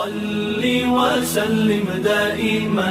صل وسلم دائما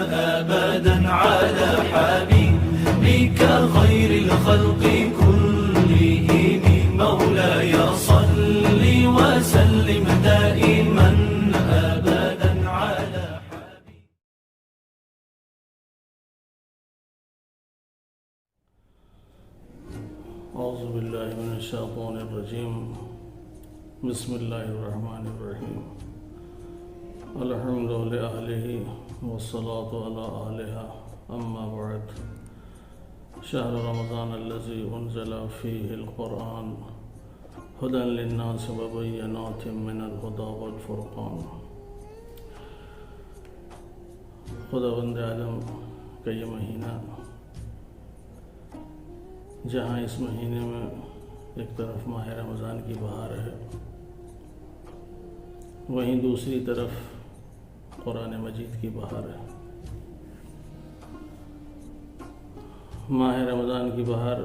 أبدا على حبيبك خير الخلق كلهم مولاي صل وسلم دائما أبدا على حبيبك. أعوذ بالله من الشيطان الرجيم. بسم الله الرحمن الرحيم. الحمد لله والصلاة على أهلها. أما بعد، شهر رمضان الذي أنزل فيه القرآن هدى للناس وبينات من الهدى والفرقان. خداوند عالم کا یہ مہینہ، جہاں اس مہینے میں ایک طرف ماہ رمضان کی بہار ہے، وہیں دوسری طرف قرآن مجید کی بہار ہے. ماہ رمضان کی بہار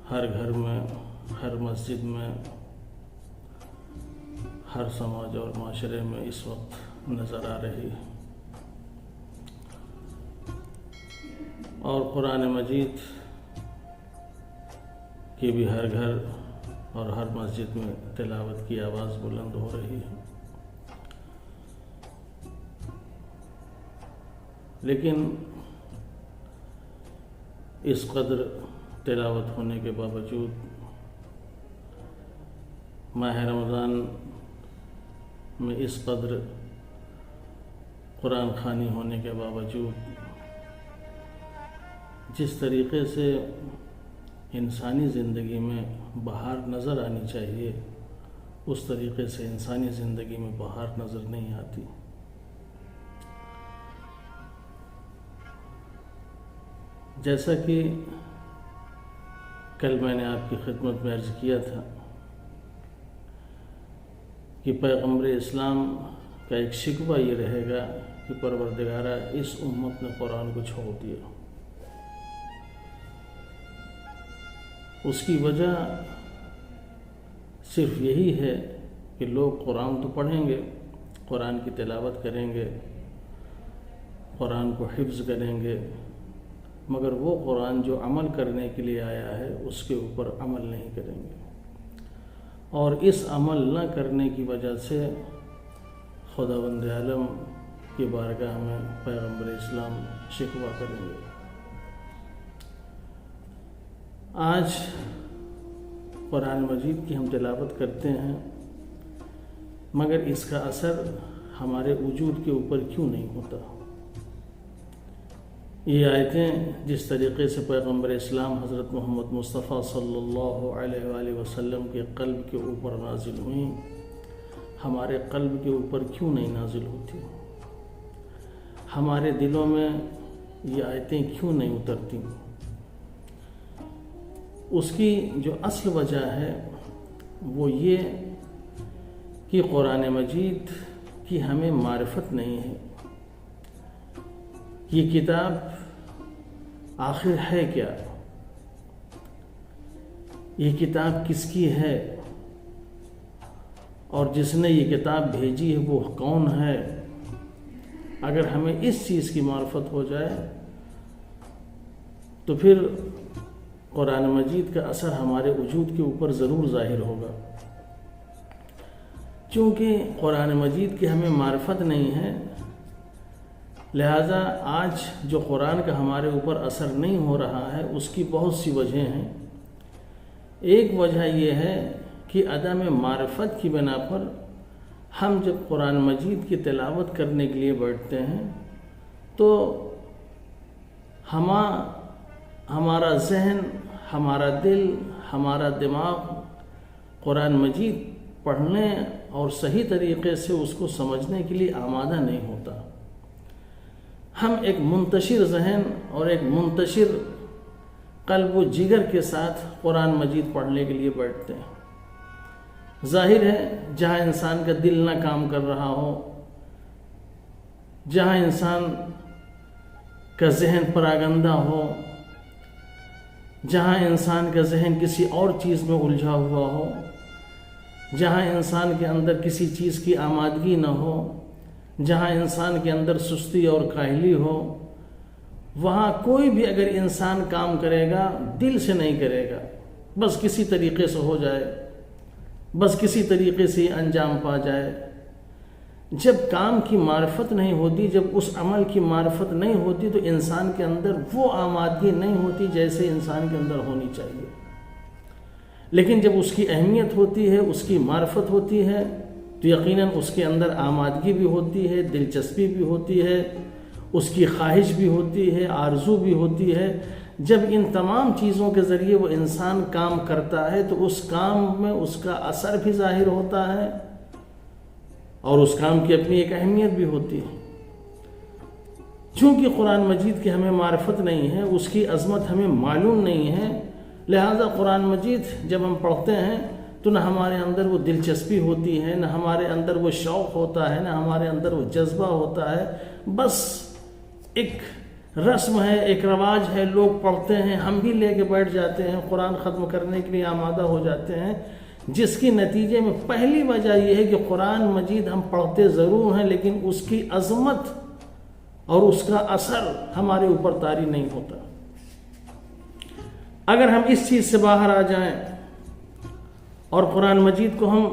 ہر گھر میں، ہر مسجد میں، ہر سماج اور معاشرے میں اس وقت نظر آ رہی ہے، اور قرآن مجید کی بھی ہر گھر اور ہر مسجد میں تلاوت کی آواز بلند ہو رہی ہے. لیکن اس قدر تلاوت ہونے کے باوجود، ماہ رمضان میں اس قدر قرآن خوانی ہونے کے باوجود، جس طریقے سے انسانی زندگی میں بہار نظر آنی چاہیے، اس طریقے سے انسانی زندگی میں بہار نظر نہیں آتی. جیسا کہ کل میں نے آپ کی خدمت میں عرض کیا تھا کہ پیغمبر اسلام کا ایک شکوہ یہ رہے گا کہ پروردگارہ، اس امت نے قرآن کو چھوڑ دیا. اس کی وجہ صرف یہی ہے کہ لوگ قرآن تو پڑھیں گے، قرآن کی تلاوت کریں گے، قرآن کو حفظ کریں گے، مگر وہ قرآن جو عمل کرنے کے لیے آیا ہے اس کے اوپر عمل نہیں کریں گے، اور اس عمل نہ کرنے کی وجہ سے خداوند عالم کی بارگاہ میں پیغمبر اسلام شکوہ کریں گے. آج قرآن مجید کی ہم تلاوت کرتے ہیں، مگر اس کا اثر ہمارے وجود کے اوپر کیوں نہیں ہوتا؟ یہ آیتیں جس طریقے سے پیغمبر اسلام حضرت محمد مصطفیٰ صلی اللہ علیہ وآلہ وسلم کے قلب کے اوپر نازل ہوئیں، ہمارے قلب کے اوپر کیوں نہیں نازل ہوتی؟ ہمارے دلوں میں یہ آیتیں کیوں نہیں اترتی؟ اس کی جو اصل وجہ ہے وہ یہ کہ قرآن مجید کی ہمیں معرفت نہیں ہے. یہ کتاب آخر ہے کیا؟ یہ کتاب کس کی ہے؟ اور جس نے یہ کتاب بھیجی ہے وہ کون ہے؟ اگر ہمیں اس چیز کی معرفت ہو جائے تو پھر قرآن مجید کا اثر ہمارے وجود کے اوپر ضرور ظاہر ہوگا. چونکہ قرآن مجید کی ہمیں معرفت نہیں ہے، لہذا آج جو قرآن کا ہمارے اوپر اثر نہیں ہو رہا ہے اس کی بہت سی وجہیں ہیں. ایک وجہ یہ ہے کہ عدم معرفت کی بنا پر ہم جب قرآن مجید کی تلاوت کرنے کے لیے بیٹھتے ہیں تو ہمارا ذہن، ہمارا دل، ہمارا دماغ قرآن مجید پڑھنے اور صحیح طریقے سے اس کو سمجھنے کے لیے آمادہ نہیں ہوتا. ہم ایک منتشر ذہن اور ایک منتشر قلب و جگر کے ساتھ قرآن مجید پڑھنے کے لیے بیٹھتے ہیں. ظاہر ہے جہاں انسان کا دل نہ کام کر رہا ہو، جہاں انسان کا ذہن پراگندہ ہو، جہاں انسان کا ذہن کسی اور چیز میں الجھا ہوا ہو، جہاں انسان کے اندر کسی چیز کی آمادگی نہ ہو، جہاں انسان کے اندر سستی اور کاہلی ہو، وہاں کوئی بھی اگر انسان کام کرے گا دل سے نہیں کرے گا، بس کسی طریقے سے ہو جائے، بس کسی طریقے سے انجام پا جائے۔ جب کام کی معرفت نہیں ہوتی، جب اس عمل کی معرفت نہیں ہوتی، تو انسان کے اندر وہ آمادگی نہیں ہوتی جیسے انسان کے اندر ہونی چاہیے۔ لیکن جب اس کی اہمیت ہوتی ہے، اس کی معرفت ہوتی ہے، تو یقیناً اس کے اندر آمادگی بھی ہوتی ہے، دلچسپی بھی ہوتی ہے، اس کی خواہش بھی ہوتی ہے، آرزو بھی ہوتی ہے۔ جب ان تمام چیزوں کے ذریعے وہ انسان کام کرتا ہے تو اس کام میں اس کا اثر بھی ظاہر ہوتا ہے اور اس کام کی اپنی ایک اہمیت بھی ہوتی ہے۔ چونکہ قرآن مجید کی ہمیں معرفت نہیں ہے، اس کی عظمت ہمیں معلوم نہیں ہے، لہذا قرآن مجید جب ہم پڑھتے ہیں تو نہ ہمارے اندر وہ دلچسپی ہوتی ہے، نہ ہمارے اندر وہ شوق ہوتا ہے، نہ ہمارے اندر وہ جذبہ ہوتا ہے۔ بس ایک رسم ہے، ایک رواج ہے، لوگ پڑھتے ہیں، ہم بھی لے کے بیٹھ جاتے ہیں، قرآن ختم کرنے کے لیے آمادہ ہو جاتے ہیں، جس کی نتیجے میں پہلی وجہ یہ ہے کہ قرآن مجید ہم پڑھتے ضرور ہیں لیکن اس کی عظمت اور اس کا اثر ہمارے اوپر طاری نہیں ہوتا۔ اگر ہم اس چیز سے باہر آ جائیں اور قرآن مجید کو ہم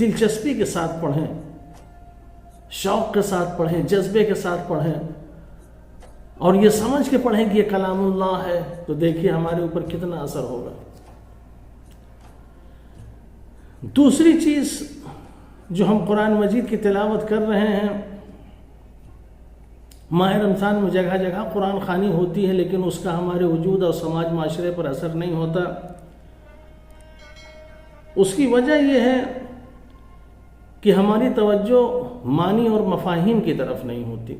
دلچسپی کے ساتھ پڑھیں، شوق کے ساتھ پڑھیں، جذبے کے ساتھ پڑھیں اور یہ سمجھ کے پڑھیں کہ یہ کلام اللہ ہے، تو دیکھیے ہمارے اوپر کتنا اثر ہوگا۔ دوسری چیز جو ہم قرآن مجید کی تلاوت کر رہے ہیں، ماہ رمضان میں جگہ جگہ قرآن خوانی ہوتی ہے لیکن اس کا ہمارے وجود اور سماج معاشرے پر اثر نہیں ہوتا۔ اس کی وجہ یہ ہے کہ ہماری توجہ معنی اور مفاہیم کی طرف نہیں ہوتی،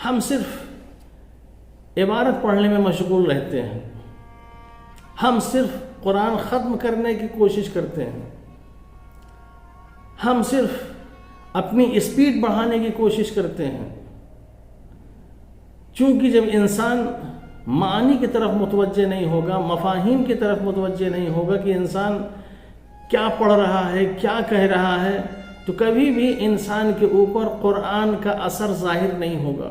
ہم صرف عبارت پڑھنے میں مشغول رہتے ہیں، ہم صرف قرآن ختم کرنے کی کوشش کرتے ہیں، ہم صرف اپنی اسپیڈ بڑھانے کی کوشش کرتے ہیں۔ چونکہ جب انسان معانی کی طرف متوجہ نہیں ہوگا، مفاہیم کی طرف متوجہ نہیں ہوگا کہ انسان کیا پڑھ رہا ہے، کیا کہہ رہا ہے، تو کبھی بھی انسان کے اوپر قرآن کا اثر ظاہر نہیں ہوگا،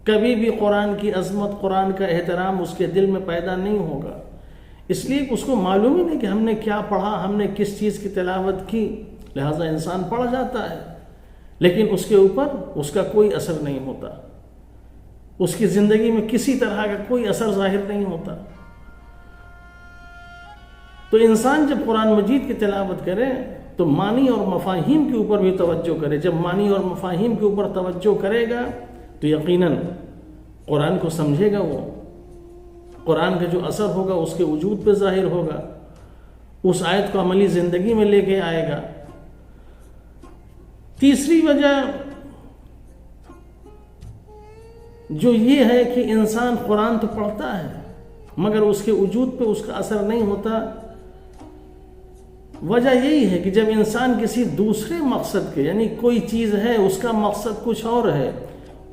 کبھی بھی قرآن کی عظمت، قرآن کا احترام اس کے دل میں پیدا نہیں ہوگا، اس لیے کہ اس کو معلوم ہی نہیں کہ ہم نے کیا پڑھا، ہم نے کس چیز کی تلاوت کی، لہٰذا انسان پڑھ جاتا ہے لیکن اس کے اوپر اس کا کوئی اثر نہیں ہوتا، اس کی زندگی میں کسی طرح کا کوئی اثر ظاہر نہیں ہوتا۔ تو انسان جب قرآن مجید کی تلاوت کرے تو معنی اور مفاہیم کے اوپر بھی توجہ کرے۔ جب معنی اور مفاہیم کے اوپر توجہ کرے گا تو یقیناً قرآن کو سمجھے گا، وہ قرآن کا جو اثر ہوگا اس کے وجود پہ ظاہر ہوگا، اس آیت کو عملی زندگی میں لے کے آئے گا۔ تیسری وجہ جو یہ ہے کہ انسان قرآن تو پڑھتا ہے مگر اس کے وجود پہ اس کا اثر نہیں ہوتا، وجہ یہی ہے کہ جب انسان کسی دوسرے مقصد کے، یعنی کوئی چیز ہے اس کا مقصد کچھ اور ہے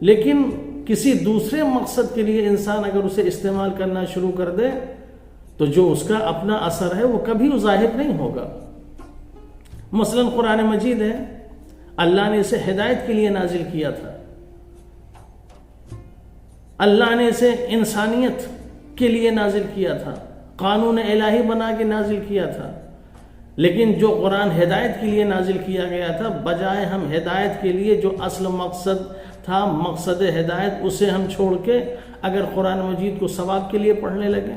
لیکن کسی دوسرے مقصد کے لیے انسان اگر اسے استعمال کرنا شروع کر دے تو جو اس کا اپنا اثر ہے وہ کبھی ظاہر نہیں ہوگا۔ مثلا قرآن مجید ہے، اللہ نے اسے ہدایت کے لیے نازل کیا تھا، اللہ نے اسے انسانیت کے لیے نازل کیا تھا، قانون الہی بنا کے نازل کیا تھا، لیکن جو قرآن ہدایت کے لیے نازل کیا گیا تھا، بجائے ہم ہدایت کے لیے جو اصل مقصد تھا، مقصد ہدایت، اسے ہم چھوڑ کے اگر قرآن مجید کو ثواب کے لیے پڑھنے لگیں،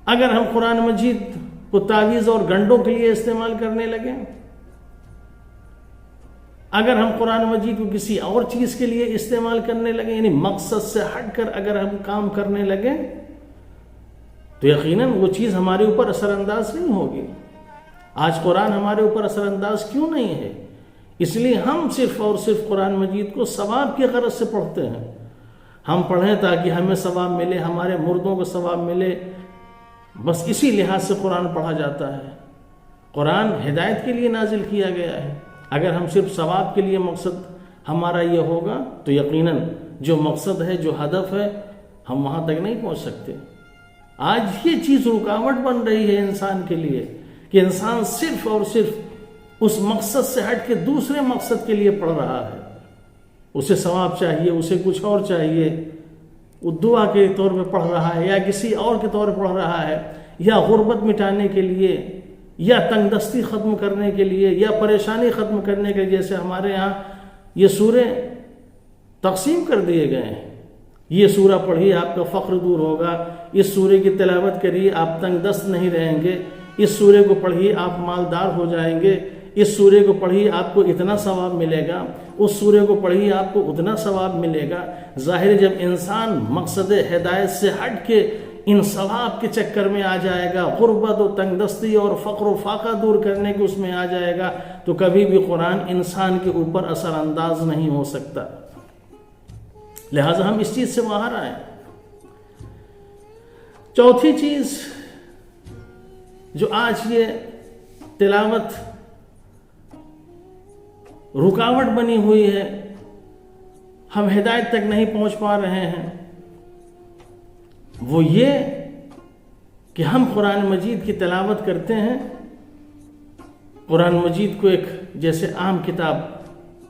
اگر ہم قرآن مجید کو تعویذ اور گنڈوں کے لیے استعمال کرنے لگیں، اگر ہم قرآن مجید کو کسی اور چیز کے لیے استعمال کرنے لگیں، یعنی مقصد سے ہٹ کر اگر ہم کام کرنے لگیں تو یقیناً وہ چیز ہمارے اوپر اثر انداز نہیں ہوگی۔ آج قرآن ہمارے اوپر اثر انداز کیوں نہیں ہے؟ اس لیے ہم صرف اور صرف قرآن مجید کو ثواب کی غرض سے پڑھتے ہیں، ہم پڑھیں تاکہ ہمیں ثواب ملے، ہمارے مردوں کو ثواب ملے، بس اسی لحاظ سے قرآن پڑھا جاتا ہے۔ قرآن ہدایت کے لیے نازل کیا گیا ہے، اگر ہم صرف ثواب کے لیے مقصد ہمارا یہ ہوگا تو یقیناً جو مقصد ہے، جو ہدف ہے، ہم وہاں تک نہیں پہنچ سکتے۔ آج یہ چیز رکاوٹ بن رہی ہے انسان کے لیے کہ انسان صرف اور صرف اس مقصد سے ہٹ کے دوسرے مقصد کے لیے پڑھ رہا ہے. اسے ثواب چاہیے، اسے کچھ اور چاہیے، وہ دعا کے طور پہ پڑھ رہا ہے یا کسی اور کے طور پہ پڑھ رہا ہے، یا غربت مٹانے کے لیے، یا تنگ دستی ختم کرنے کے لیے، یا پریشانی ختم کرنے کے لیے. جیسے ہمارے یہاں یہ سورے تقسیم کر دیے گئے ہیں. یہ سورہ پڑھیے آپ کا فقر دور ہوگا، اس سورے کی تلاوت کریے آپ تنگ دست نہیں رہیں گے، اس سورے کو پڑھیے آپ مالدار ہو جائیں گے، اس سورے کو پڑھیے آپ کو اتنا ثواب ملے گا، اس سورے کو پڑھیے آپ کو اتنا ثواب ملے گا. ظاہر جب انسان مقصد ہدایت سے ہٹ کے ان ثواب کے چکر میں آ جائے گا، غربت و تنگ دستی اور فقر و فاقہ دور کرنے کے اس میں آ جائے گا، تو کبھی بھی قرآن انسان کے اوپر اثر انداز نہیں ہو سکتا. لہٰذا ہم اس چیز سے باہر آئیں. چوتھی چیز جو آج یہ تلاوت رکاوٹ بنی ہوئی ہے، ہم ہدایت تک نہیں پہنچ پا رہے ہیں، وہ یہ کہ ہم قرآن مجید کی تلاوت کرتے ہیں، قرآن مجید کو ایک جیسے عام کتاب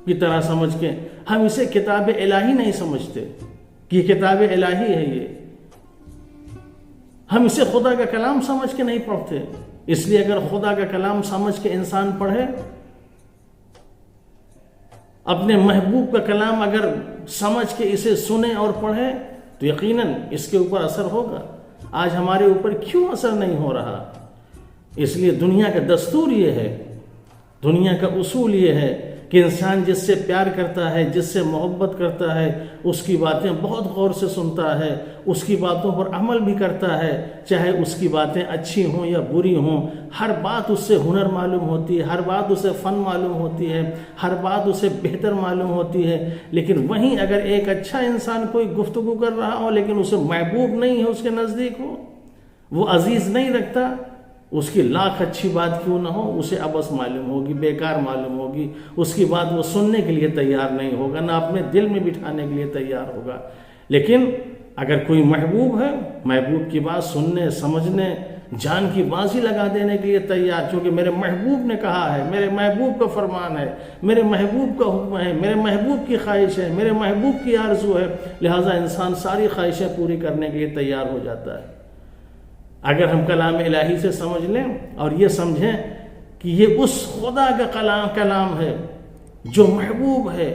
کی طرح سمجھ کے ہم اسے کتاب الہی نہیں سمجھتے کہ یہ کتاب الہی ہے. یہ ہم اسے خدا کا کلام سمجھ کے نہیں پڑھتے. اس لیے اگر خدا کا کلام سمجھ کے انسان پڑھے، اپنے محبوب کا کلام اگر سمجھ کے اسے سنے اور پڑھے، تو یقیناً اس کے اوپر اثر ہوگا. آج ہمارے اوپر کیوں اثر نہیں ہو رہا؟ اس لیے دنیا کا دستور یہ ہے، دنیا کا اصول یہ ہے کہ انسان جس سے پیار کرتا ہے، جس سے محبت کرتا ہے، اس کی باتیں بہت غور سے سنتا ہے، اس کی باتوں پر عمل بھی کرتا ہے، چاہے اس کی باتیں اچھی ہوں یا بری ہوں. ہر بات اس سے ہنر معلوم ہوتی ہے، ہر بات اسے فن معلوم ہوتی ہے، ہر بات اسے بہتر معلوم ہوتی ہے. لیکن وہیں اگر ایک اچھا انسان کوئی گفتگو کر رہا ہو لیکن اسے محبوب نہیں ہے، اس کے نزدیک ہو، وہ عزیز نہیں رکھتا، اس کی لاکھ اچھی بات کیوں نہ ہو، اسے عبث معلوم ہوگی، بیکار معلوم ہوگی. اس کی بات وہ سننے کے لیے تیار نہیں ہوگا، نہ اپنے دل میں بٹھانے کے لیے تیار ہوگا. لیکن اگر کوئی محبوب ہے، محبوب کی بات سننے، سمجھنے، جان کی بازی لگا دینے کے لیے تیار، چونکہ میرے محبوب نے کہا ہے، میرے محبوب کا فرمان ہے، میرے محبوب کا حکم ہے، میرے محبوب کی خواہش ہے، میرے محبوب کی آرزو ہے، لہٰذا انسان ساری خواہشیں پوری کرنے کے لیے تیار ہو جاتا ہے. اگر ہم کلام الہی سے سمجھ لیں اور یہ سمجھیں کہ یہ اس خدا کا کلام ہے جو محبوب ہے،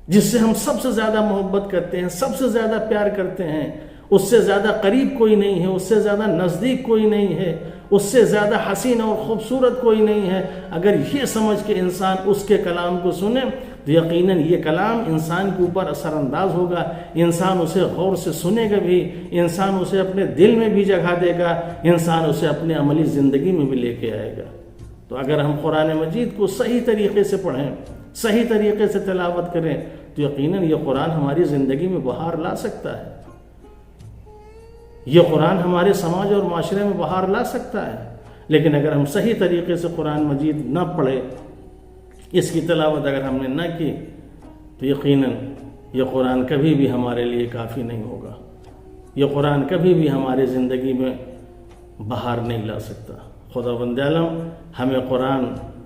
جس سے ہم سب سے زیادہ محبت کرتے ہیں، سب سے زیادہ پیار کرتے ہیں، اس سے زیادہ قریب کوئی نہیں ہے، اس سے زیادہ نزدیک کوئی نہیں ہے، اس سے زیادہ حسین اور خوبصورت کوئی نہیں ہے. اگر یہ سمجھ کے انسان اس کے کلام کو سنے تو یقیناً یہ کلام انسان کے اوپر اثر انداز ہوگا. انسان اسے غور سے سنے گا بھی، انسان اسے اپنے دل میں بھی جگہ دے گا، انسان اسے اپنے عملی زندگی میں بھی لے کے آئے گا. تو اگر ہم قرآن مجید کو صحیح طریقے سے پڑھیں، صحیح طریقے سے تلاوت کریں، تو یقیناً یہ قرآن ہماری زندگی میں بہار لا سکتا ہے. یہ قرآن ہمارے سماج اور معاشرے میں بہار لا سکتا ہے. لیکن اگر ہم صحیح طریقے سے قرآن مجید نہ پڑھیں، اس کی تلاوت اگر ہم نے نہ کی، تو یقیناً یہ قرآن کبھی بھی ہمارے لیے کافی نہیں ہوگا. یہ قرآن کبھی بھی ہمارے زندگی میں بہار نہیں لا سکتا. خداوند عالم ہمیں قرآن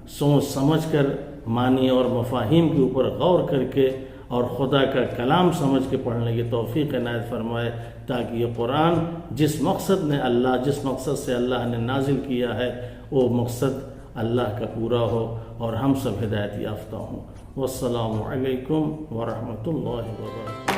سوچ سمجھ کر، معنی اور مفاہیم کے اوپر غور کر کے اور خدا کا کلام سمجھ کے پڑھنے کی توفیق عنایت فرمائے، تاکہ یہ قرآن جس مقصد سے اللہ نے نازل کیا ہے، وہ مقصد اللہ کا پورا ہو اور ہم سب ہدایت یافتہ ہوں. والسلام علیکم ورحمۃ اللہ وبرکاتہ.